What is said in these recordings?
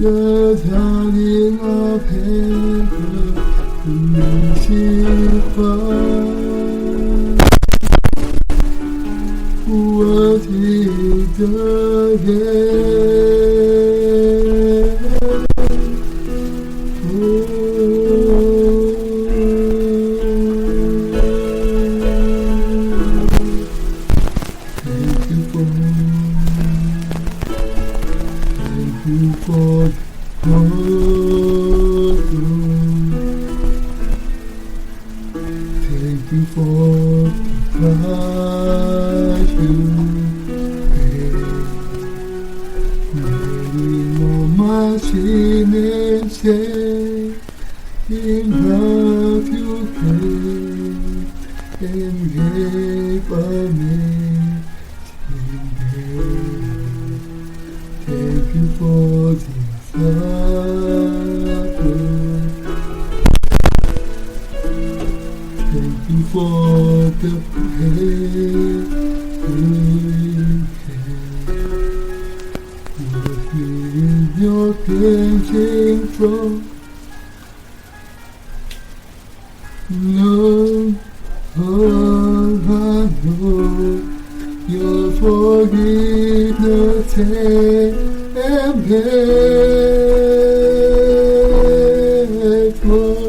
여자님 앞에 부르시파 Thank you for the price you paid. Letting all my sin and shame in love you paid and gave amazing grace. Thank you for this love. Thank you for the pain you're healing your cleansing from. No, all I know, your forgiveness and paid for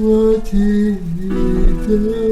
What is the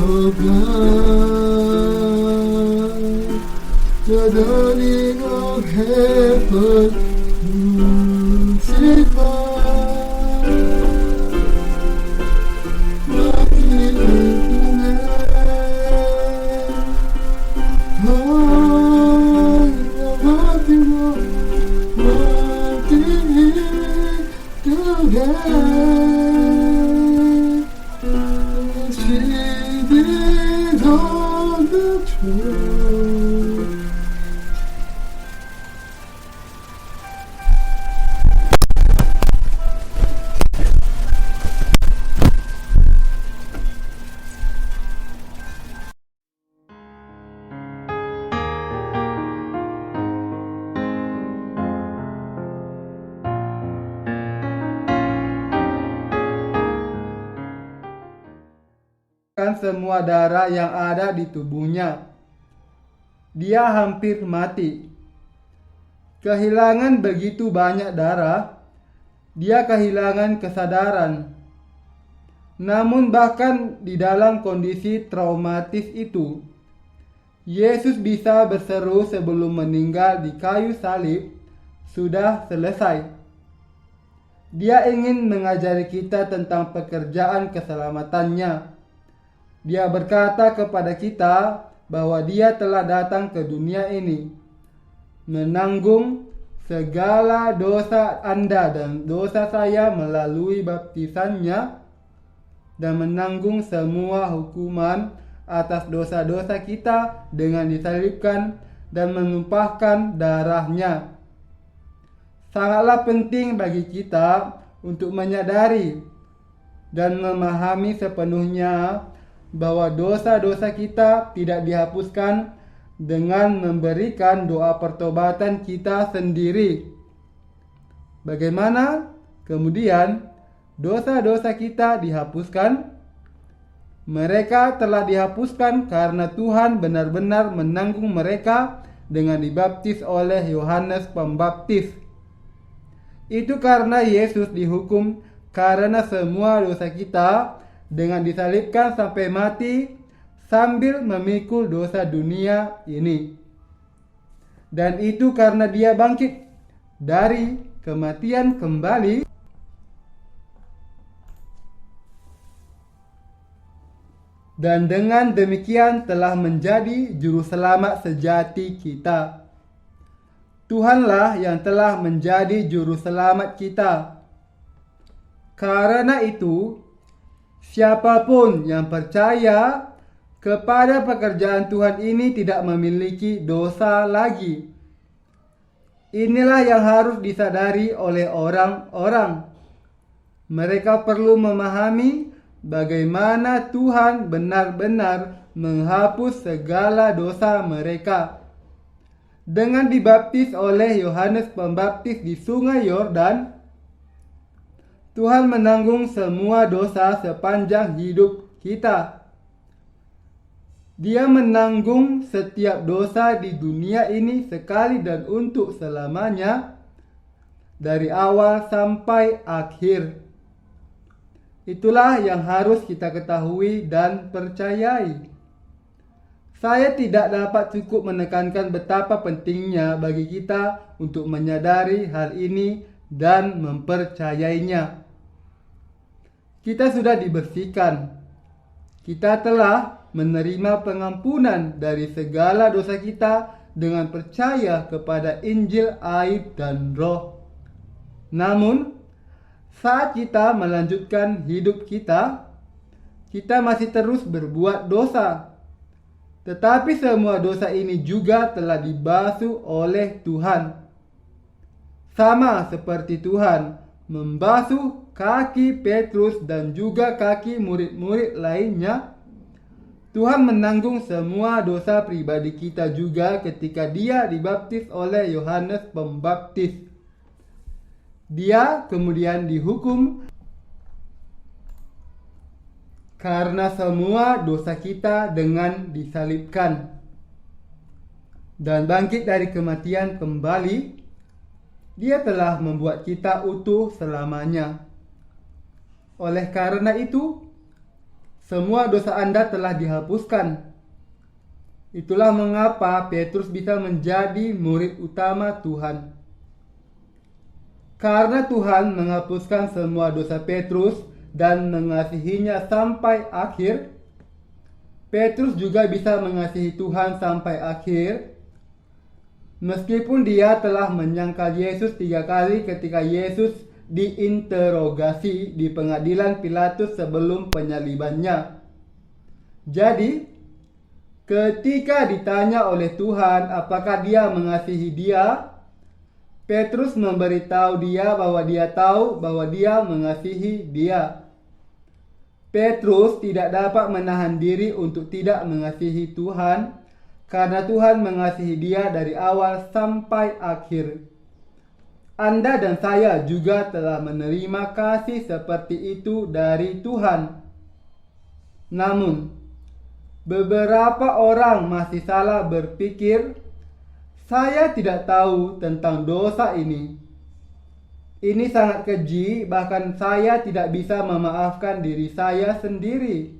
Oh God, the dawning of heaven crucified, what did we She did on the truth. Semua darah yang ada di tubuhnya. Dia hampir mati. Kehilangan begitu banyak darah, dia kehilangan kesadaran. Namun bahkan di dalam kondisi traumatis itu, Yesus bisa berseru sebelum meninggal di kayu salib, "Sudah selesai." Dia ingin mengajari kita tentang pekerjaan keselamatannya. Dia berkata kepada kita bahwa dia telah datang ke dunia ini, menanggung segala dosa Anda dan dosa saya melalui baptisannya, dan menanggung semua hukuman atas dosa-dosa kita dengan disalibkan dan menumpahkan darahnya. Sangatlah penting bagi kita untuk menyadari dan memahami sepenuhnya bahwa dosa-dosa kita tidak dihapuskan dengan memberikan doa pertobatan kita sendiri. Bagaimana kemudian dosa-dosa kita dihapuskan? Mereka telah dihapuskan karena Tuhan benar-benar menanggung mereka dengan dibaptis oleh Yohanes Pembaptis. Itu karena Yesus dihukum karena semua dosa kita dengan disalibkan sampai mati sambil memikul dosa dunia ini. Dan itu karena dia bangkit dari kematian kembali dan dengan demikian telah menjadi juru selamat sejati kita. Tuhanlah yang telah menjadi juru selamat kita. Karena itu, siapapun yang percaya kepada pekerjaan Tuhan ini tidak memiliki dosa lagi. Inilah yang harus disadari oleh orang-orang. Mereka perlu memahami bagaimana Tuhan benar-benar menghapus segala dosa mereka. Dengan dibaptis oleh Yohanes Pembaptis di Sungai Yordan, Tuhan menanggung semua dosa sepanjang hidup kita. Dia menanggung setiap dosa di dunia ini sekali dan untuk selamanya, dari awal sampai akhir. Itulah yang harus kita ketahui dan percayai. Saya tidak dapat cukup menekankan betapa pentingnya bagi kita untuk menyadari hal ini dan mempercayainya. Kita sudah dibersihkan. Kita telah menerima pengampunan dari segala dosa kita dengan percaya kepada Injil, air, dan Roh. Namun, saat kita melanjutkan hidup kita masih terus berbuat dosa. Tetapi semua dosa ini juga telah dibasuh oleh Tuhan. Sama seperti Tuhan membasuh kaki Petrus dan juga kaki murid-murid lainnya, Tuhan menanggung semua dosa pribadi kita juga ketika Dia dibaptis oleh Yohanes Pembaptis. Dia kemudian dihukum karena semua dosa kita dengan disalibkan dan bangkit dari kematian kembali Dia telah membuat kita utuh selamanya. Oleh karena itu, semua dosa Anda telah dihapuskan. Itulah mengapa Petrus bisa menjadi murid utama Tuhan. Karena Tuhan menghapuskan semua dosa Petrus dan mengasihinya sampai akhir, Petrus juga bisa mengasihi Tuhan sampai akhir. Meskipun dia telah menyangkal Yesus 3 kali ketika Yesus diinterogasi di pengadilan Pilatus sebelum penyalibannya. Jadi, ketika ditanya oleh Tuhan apakah dia mengasihi dia, Petrus memberitahu dia bahwa dia tahu bahwa dia mengasihi dia. Petrus tidak dapat menahan diri untuk tidak mengasihi Tuhan, karena Tuhan mengasihi dia dari awal sampai akhir. Anda dan saya juga telah menerima kasih seperti itu dari Tuhan. Namun, beberapa orang masih salah berpikir, "Saya tidak tahu tentang dosa ini. Ini sangat keji, bahkan saya tidak bisa memaafkan diri saya sendiri."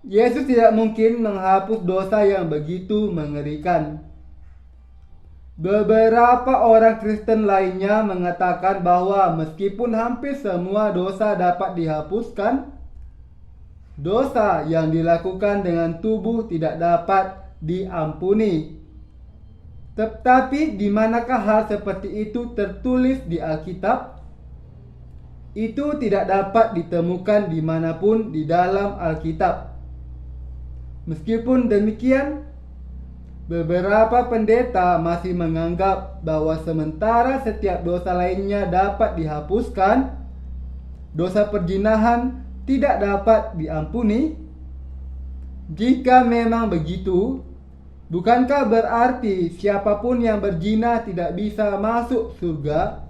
Yesus tidak mungkin menghapus dosa yang begitu mengerikan. Beberapa orang Kristen lainnya mengatakan bahwa meskipun hampir semua dosa dapat dihapuskan, dosa yang dilakukan dengan tubuh tidak dapat diampuni. Tetapi di manakah hal seperti itu tertulis di Alkitab? Itu tidak dapat ditemukan dimanapun di dalam Alkitab. Meskipun demikian, beberapa pendeta masih menganggap bahwa sementara setiap dosa lainnya dapat dihapuskan, dosa perzinahan tidak dapat diampuni. Jika memang begitu, bukankah berarti siapapun yang berzina tidak bisa masuk surga?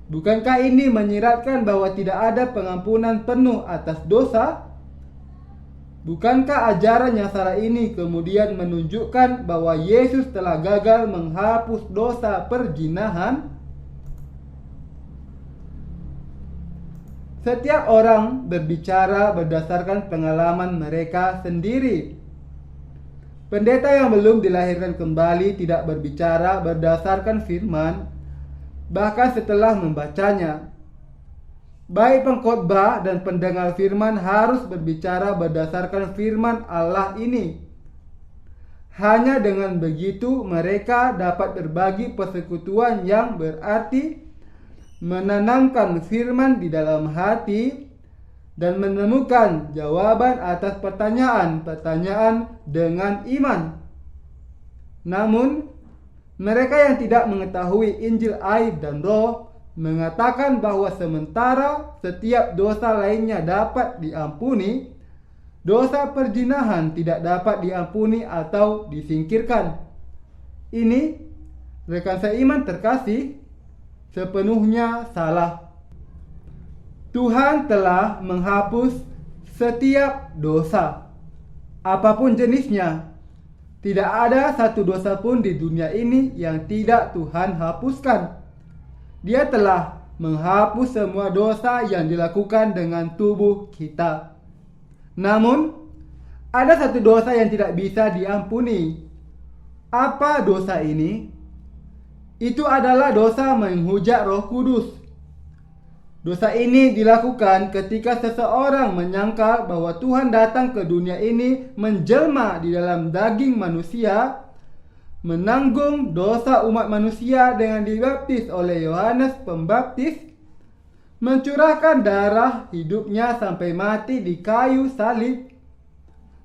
Bukankah ini menyiratkan bahwa tidak ada pengampunan penuh atas dosa? Bukankah ajaran yang salah ini kemudian menunjukkan bahwa Yesus telah gagal menghapus dosa perzinahan? Setiap orang berbicara berdasarkan pengalaman mereka sendiri. Pendeta yang belum dilahirkan kembali tidak berbicara berdasarkan firman, bahkan setelah membacanya. Baik pengkhotbah dan pendengar firman harus berbicara berdasarkan firman Allah ini. Hanya dengan begitu mereka dapat berbagi persekutuan yang berarti, menanamkan firman di dalam hati, dan menemukan jawaban atas pertanyaan-pertanyaan dengan iman. Namun, mereka yang tidak mengetahui Injil air dan Roh mengatakan bahwa sementara setiap dosa lainnya dapat diampuni, dosa perzinahan tidak dapat diampuni atau disingkirkan. Ini, rekan seiman terkasih, sepenuhnya salah. Tuhan telah menghapus setiap dosa, apapun jenisnya. Tidak ada satu dosa pun di dunia ini yang tidak Tuhan hapuskan. Dia telah menghapus semua dosa yang dilakukan dengan tubuh kita. Namun, ada satu dosa yang tidak bisa diampuni. Apa dosa ini? Itu adalah dosa menghujat Roh Kudus. Dosa ini dilakukan ketika seseorang menyangka bahwa Tuhan datang ke dunia ini menjelma di dalam daging manusia, menanggung dosa umat manusia dengan dibaptis oleh Yohanes Pembaptis, mencurahkan darah hidupnya sampai mati di kayu salib,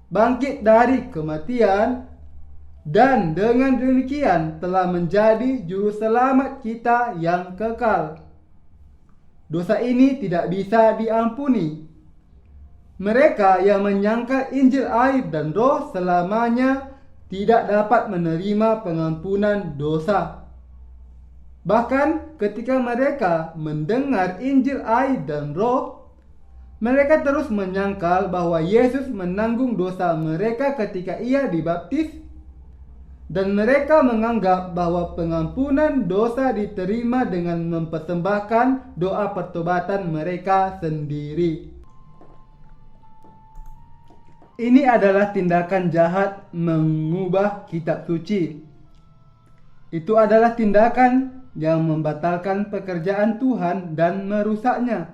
bangkit dari kematian, dan dengan demikian telah menjadi juru selamat kita yang kekal. Dosa ini tidak bisa diampuni. Mereka yang menyangkal Injil air dan Roh selamanya tidak dapat menerima pengampunan dosa. Bahkan ketika mereka mendengar Injil air dan Roh, mereka terus menyangkal bahwa Yesus menanggung dosa mereka ketika ia dibaptis. dan mereka menganggap bahwa pengampunan dosa diterima dengan mempersembahkan doa pertobatan mereka sendiri. Ini adalah tindakan jahat mengubah kitab suci. Itu adalah tindakan yang membatalkan pekerjaan Tuhan dan merusaknya.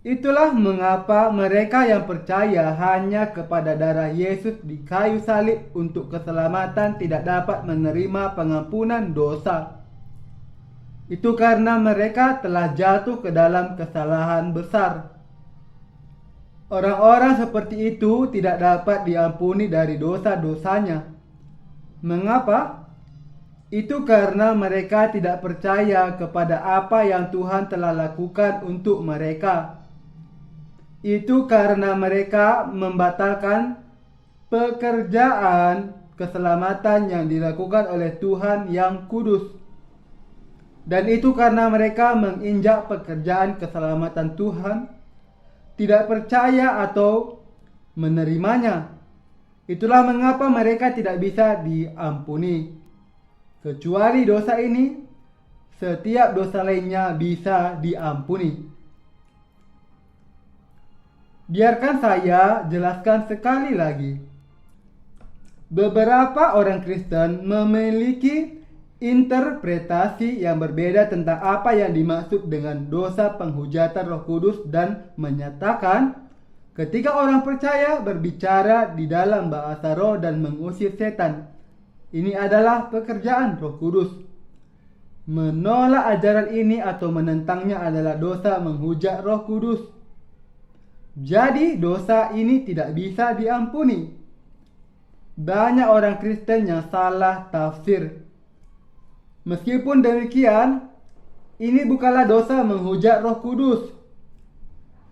Itulah mengapa mereka yang percaya hanya kepada darah Yesus di kayu salib untuk keselamatan tidak dapat menerima pengampunan dosa. Itu karena mereka telah jatuh ke dalam kesalahan besar. Orang-orang seperti itu tidak dapat diampuni dari dosa-dosanya. Mengapa? Itu karena mereka tidak percaya kepada apa yang Tuhan telah lakukan untuk mereka. Itu karena mereka membatalkan pekerjaan keselamatan yang dilakukan oleh Tuhan yang kudus. Dan itu karena mereka menginjak pekerjaan keselamatan Tuhan, tidak percaya atau menerimanya. Itulah mengapa mereka tidak bisa diampuni. Kecuali dosa ini, setiap dosa lainnya bisa diampuni. Biarkan saya jelaskan sekali lagi. Beberapa orang Kristen memiliki interpretasi yang berbeda tentang apa yang dimaksud dengan dosa penghujatan Roh Kudus dan menyatakan ketika orang percaya berbicara di dalam bahasa roh dan mengusir setan, ini adalah pekerjaan Roh Kudus. Menolak ajaran ini atau menentangnya adalah dosa menghujat Roh Kudus. Jadi dosa ini tidak bisa diampuni. Banyak orang Kristen yang salah tafsir. Meskipun demikian, ini bukanlah dosa menghujat Roh Kudus.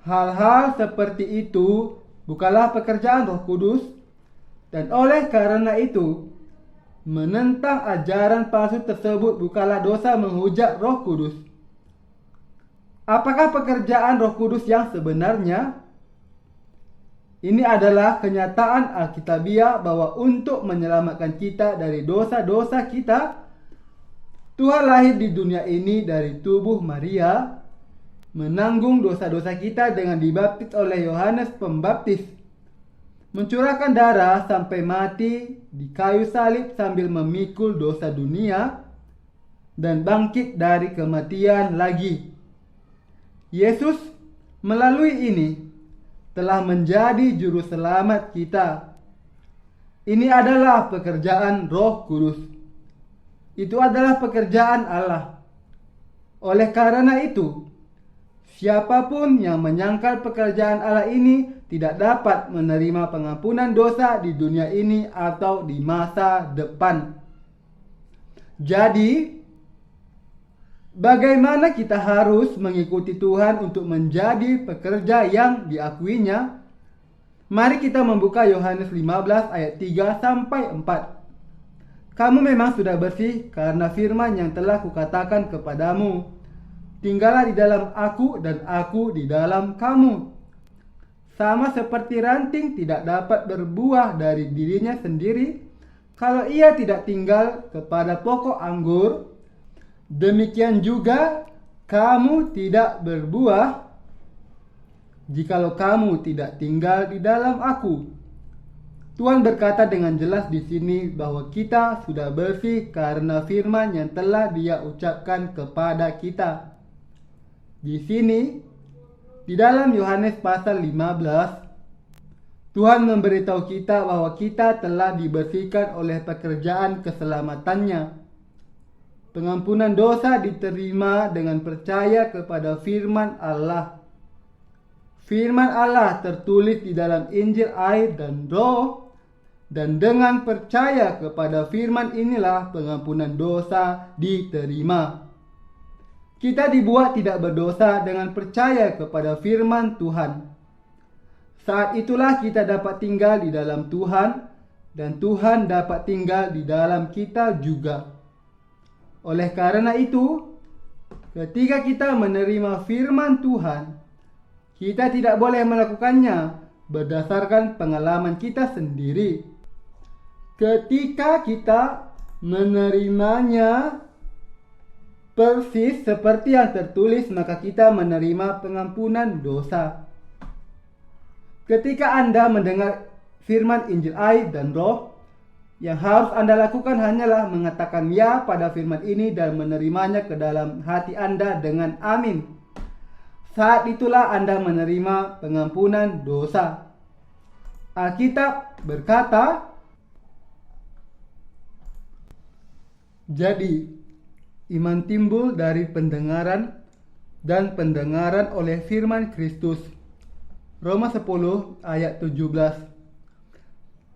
Hal-hal seperti itu bukanlah pekerjaan Roh Kudus, dan oleh karena itu, menentang ajaran palsu tersebut bukanlah dosa menghujat Roh Kudus. Apakah pekerjaan Roh Kudus yang sebenarnya? Ini adalah kenyataan Alkitabiah bahwa untuk menyelamatkan kita dari dosa-dosa kita, Tuhan lahir di dunia ini dari tubuh Maria, menanggung dosa-dosa kita dengan dibaptis oleh Yohanes Pembaptis, mencurahkan darah sampai mati di kayu salib sambil memikul dosa dunia, dan bangkit dari kematian lagi. Yesus melalui ini telah menjadi juru selamat kita. Ini adalah pekerjaan Roh Kudus. Itu adalah pekerjaan Allah. Oleh karena itu, siapapun yang menyangkal pekerjaan Allah ini tidak dapat menerima pengampunan dosa di dunia ini atau di masa depan. Jadi, bagaimana kita harus mengikuti Tuhan untuk menjadi pekerja yang diakuinya? Mari kita membuka Yohanes 15 ayat 3 sampai 4. Kamu memang sudah bersih karena firman yang telah kukatakan kepadamu. Tinggallah di dalam aku dan aku di dalam kamu. Sama seperti ranting tidak dapat berbuah dari dirinya sendiri kalau ia tidak tinggal kepada pokok anggur, demikian juga kamu tidak berbuah jikalau kamu tidak tinggal di dalam aku. Tuhan berkata dengan jelas di sini bahwa kita sudah bersih karena firman yang telah Dia ucapkan kepada kita. Di sini, di dalam Yohanes pasal 15, Tuhan memberitahu kita bahwa kita telah dibersihkan oleh pekerjaan keselamatannya. Pengampunan dosa diterima dengan percaya kepada firman Allah. Firman Allah tertulis di dalam Injil air dan Roh, dan dengan percaya kepada firman inilah pengampunan dosa diterima. Kita dibuat tidak berdosa dengan percaya kepada firman Tuhan. Saat itulah kita dapat tinggal di dalam Tuhan, dan Tuhan dapat tinggal di dalam kita juga. Oleh karena itu, ketika kita menerima firman Tuhan, kita tidak boleh melakukannya berdasarkan pengalaman kita sendiri. Ketika kita menerimanya persis seperti yang tertulis, maka kita menerima pengampunan dosa. Ketika Anda mendengar firman Injil air dan roh, yang harus Anda lakukan hanyalah mengatakan ya pada firman ini dan menerimanya ke dalam hati Anda dengan amin. Saat itulah Anda menerima pengampunan dosa. Alkitab berkata, jadi iman timbul dari pendengaran dan pendengaran oleh firman Kristus. Roma 10 ayat 17.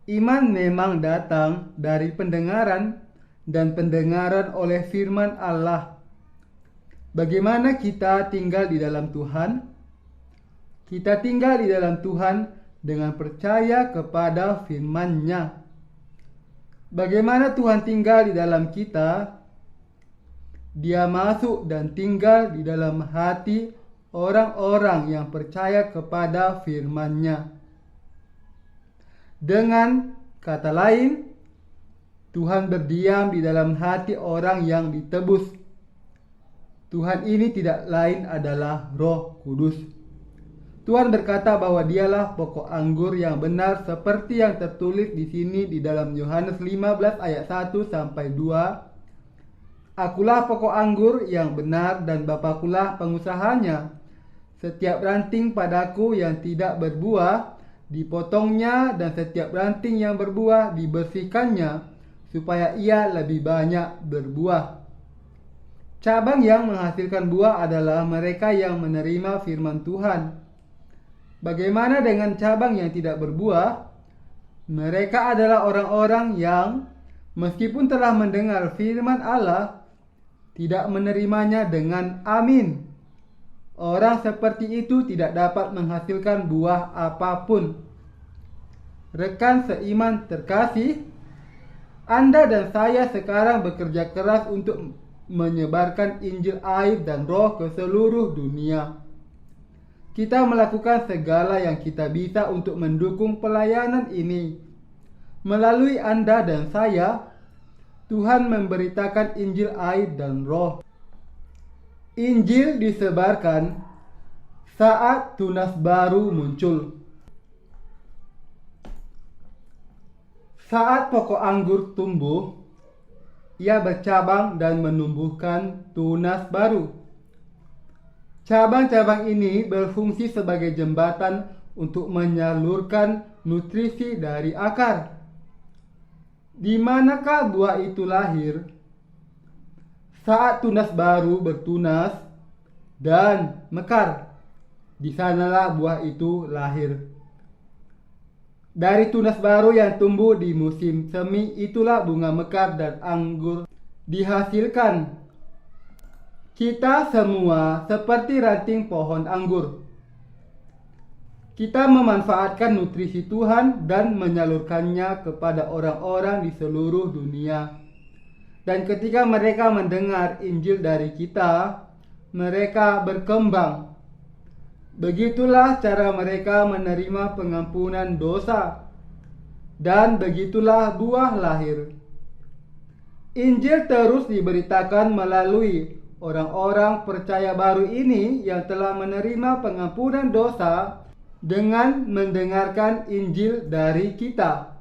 Iman memang datang dari pendengaran dan pendengaran oleh firman Allah. Bagaimana kita tinggal di dalam Tuhan? Kita tinggal di dalam Tuhan dengan percaya kepada firman-Nya. Bagaimana Tuhan tinggal di dalam kita? Dia masuk dan tinggal di dalam hati orang-orang yang percaya kepada firman-Nya. Dengan kata lain, Tuhan berdiam di dalam hati orang yang ditebus. Tuhan ini tidak lain adalah Roh Kudus. Tuhan berkata bahwa dialah pokok anggur yang benar seperti yang tertulis di sini di dalam Yohanes 15 ayat 1 sampai 2. Akulah pokok anggur yang benar dan Bapakulah pengusahanya. Setiap ranting padaku yang tidak berbuah dipotongnya, dan setiap ranting yang berbuah dibersihkannya, supaya ia lebih banyak berbuah. Cabang yang menghasilkan buah adalah mereka yang menerima firman Tuhan. Bagaimana dengan cabang yang tidak berbuah? Mereka adalah orang-orang yang meskipun telah mendengar firman Allah, tidak menerimanya dengan amin. Orang seperti itu tidak dapat menghasilkan buah apapun. Rekan seiman terkasih, Anda dan saya sekarang bekerja keras untuk menyebarkan Injil air dan roh ke seluruh dunia. Kita melakukan segala yang kita bisa untuk mendukung pelayanan ini. Melalui Anda dan saya, Tuhan memberitakan Injil air dan roh. Injil disebarkan saat tunas baru muncul. Saat pokok anggur tumbuh, ia bercabang dan menumbuhkan tunas baru. Cabang-cabang ini berfungsi sebagai jembatan untuk menyalurkan nutrisi dari akar. Di manakah buah itu lahir? Saat tunas baru bertunas dan mekar, di sanalah buah itu lahir. Dari tunas baru yang tumbuh di musim semi, itulah bunga mekar dan anggur dihasilkan. Kita semua seperti ranting pohon anggur. Kita memanfaatkan nutrisi Tuhan dan menyalurkannya kepada orang-orang di seluruh dunia. Dan ketika mereka mendengar Injil dari kita, mereka berkembang. Begitulah cara mereka menerima pengampunan dosa. Dan begitulah buah lahir. Injil terus diberitakan melalui orang-orang percaya baru ini yang telah menerima pengampunan dosa dengan mendengarkan Injil dari kita.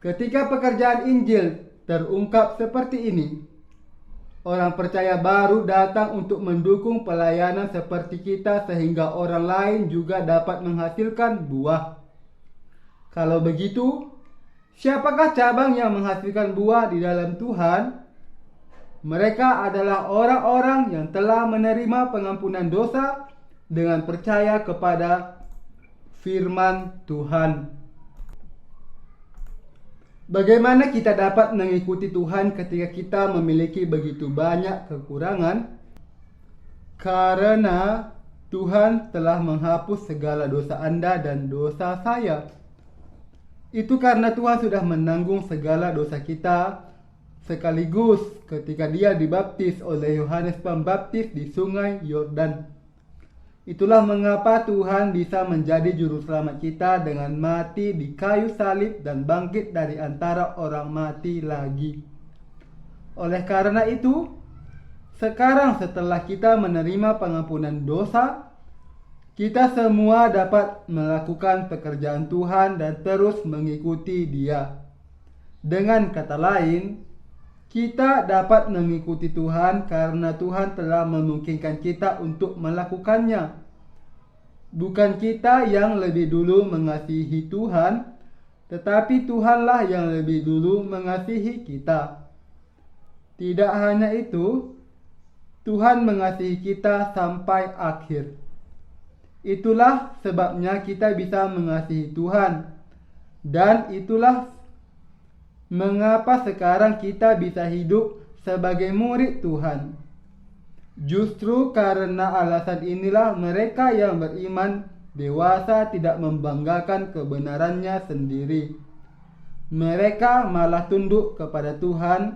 Ketika pekerjaan Injil terungkap seperti ini, orang percaya baru datang untuk mendukung pelayanan seperti kita sehingga orang lain juga dapat menghasilkan buah. Kalau begitu, siapakah cabang yang menghasilkan buah di dalam Tuhan? Mereka adalah orang-orang yang telah menerima pengampunan dosa dengan percaya kepada firman Tuhan. Bagaimana kita dapat mengikuti Tuhan ketika kita memiliki begitu banyak kekurangan? Karena Tuhan telah menghapus segala dosa Anda dan dosa saya. Itu karena Tuhan sudah menanggung segala dosa kita sekaligus ketika Dia dibaptis oleh Yohanes Pembaptis di Sungai Yordan. Itulah mengapa Tuhan bisa menjadi juru selamat kita dengan mati di kayu salib dan bangkit dari antara orang mati lagi. Oleh karena itu, sekarang setelah kita menerima pengampunan dosa, kita semua dapat melakukan pekerjaan Tuhan dan terus mengikuti Dia. Dengan kata lain, kita dapat mengikuti Tuhan karena Tuhan telah memungkinkan kita untuk melakukannya. Bukan kita yang lebih dulu mengasihi Tuhan, tetapi Tuhanlah yang lebih dulu mengasihi kita. Tidak hanya itu, Tuhan mengasihi kita sampai akhir. Itulah sebabnya kita bisa mengasihi Tuhan. Dan itulah mengapa sekarang kita bisa hidup sebagai murid Tuhan. Justru karena alasan inilah mereka yang beriman dewasa tidak membanggakan kebenarannya sendiri. Mereka malah tunduk kepada Tuhan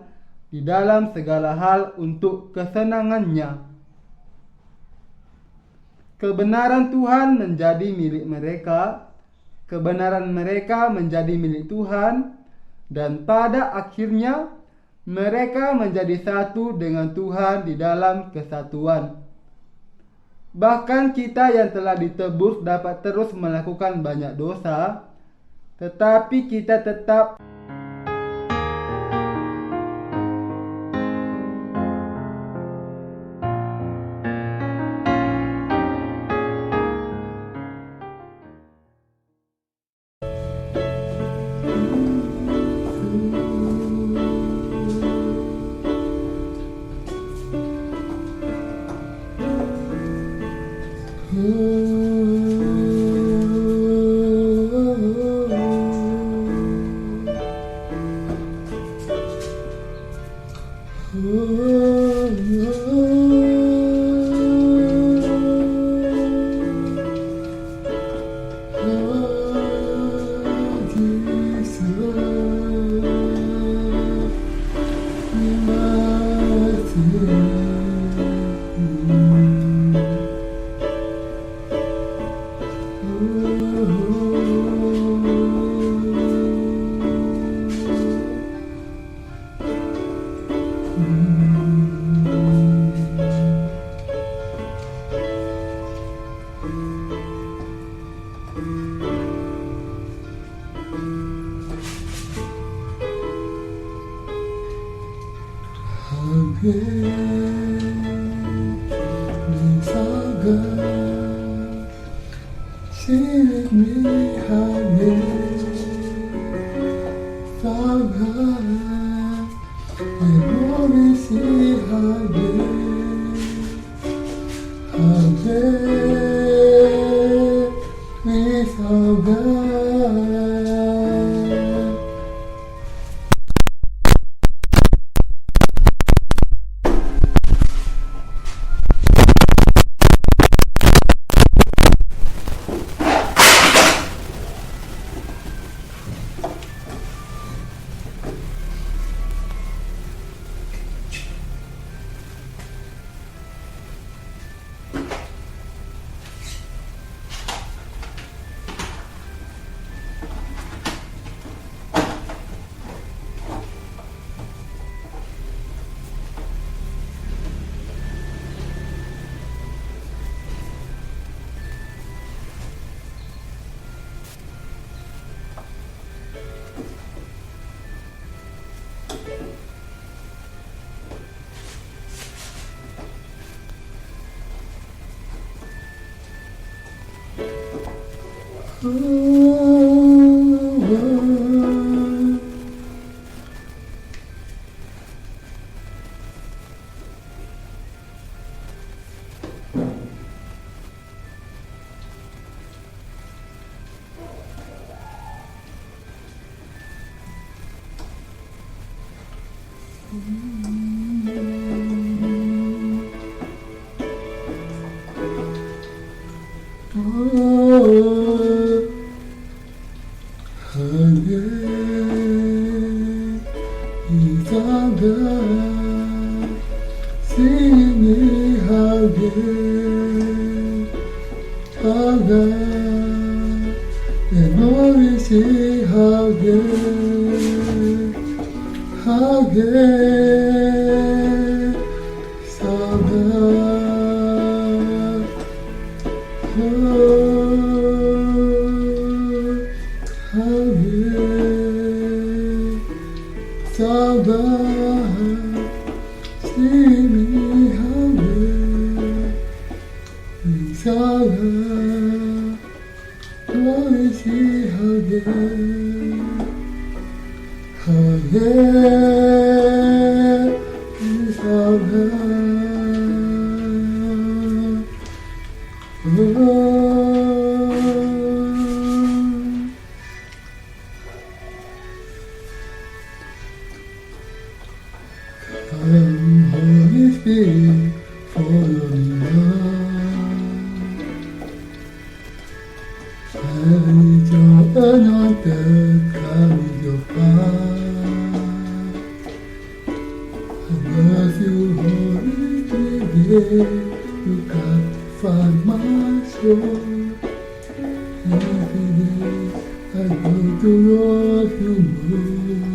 di dalam segala hal untuk kesenangannya. Kebenaran Tuhan menjadi milik mereka, kebenaran mereka menjadi milik Tuhan, dan pada akhirnya mereka menjadi satu dengan Tuhan di dalam kesatuan. Bahkan kita yang telah ditebus dapat terus melakukan banyak dosa, tetapi kita tetap Saga, and always see how good, Saga, how good, Saga, see me how good, Saga. Always see how good, is how good. Come, Holy Spirit, follow me now. I need your anointed, come with your power. I love you, Holy Spirit, you captify my soul. Every day I go to love you more.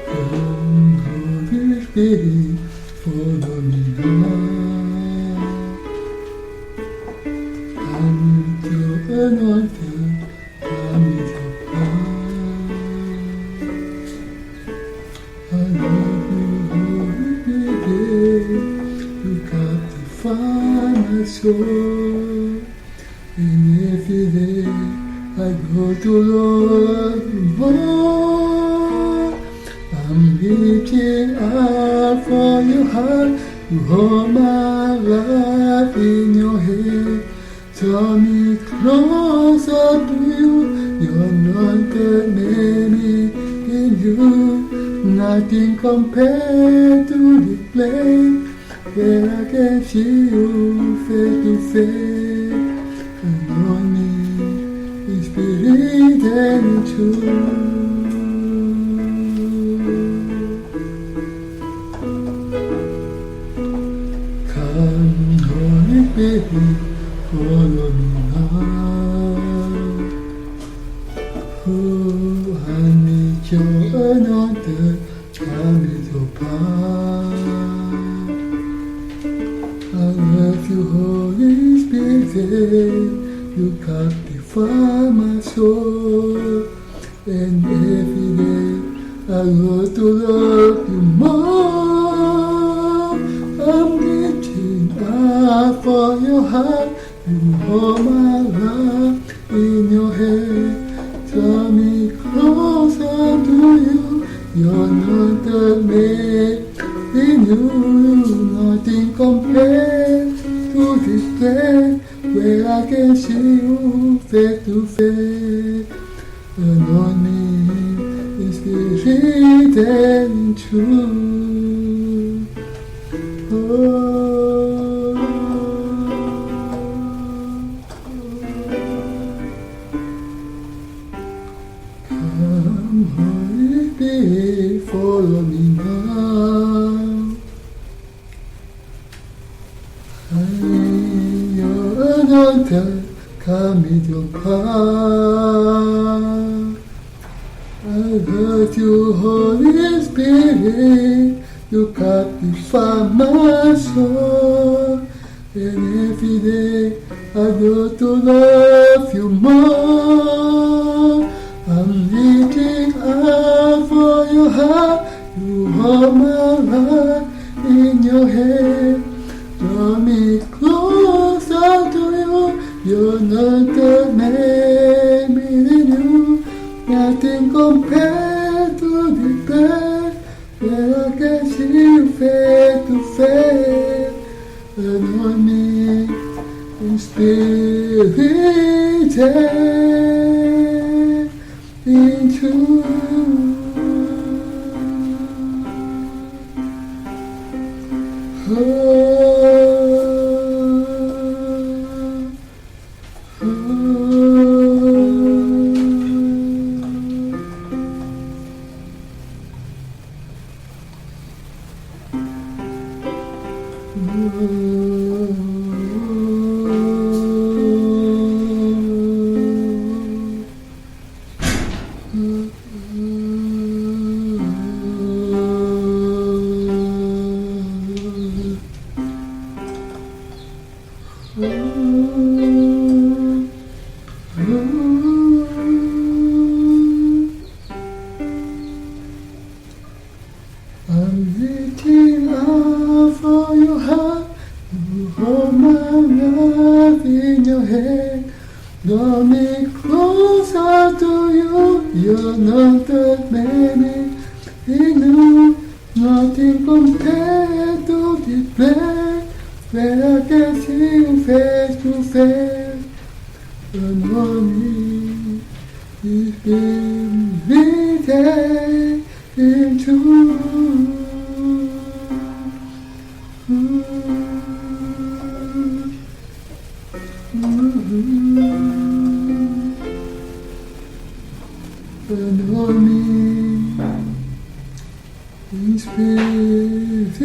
Come, Holy Spirit, follow me now. I need your anointing, come with your power. I love you, Holy Spirit, you captify my soul. And every day I go to love you more. I'm reaching out for your heart, you hold my life in your hand. Draw me closer to you, your anointed made in you. Nothing compared to the place where I can see you face to face. Anoint me in spirit and in truth. Come, Holy Spirit, follow me now. Oh, I need your anointed, come with your power. I love you, Holy Spirit, you captify my soul. And every day I go to love you more. I'm reaching out for your heart, you hold my life in your hand. Draw me closer to you, your anointed made in you. Nothing compared to this place where I can see you face to face. Anoint me in spirit and in truth. Come, Holy Spirit, follow me now. I need your anointed, come with your power. I love you, Holy Spirit, you captify my soul. And every day I go to love you more. I'm reaching out for your heart, you hold my life in your hand. Draw me closer to you, your anointed made me in you. Nothing compared to the place where I can see you face to face. Anoint me in spirit and in truth. I'm reaching out for your heart. You hold my love in your hand. Draw me closer to you. You're not that many in you. Nothing compared to this place where I can see you face to face. And only is being written into and on me is written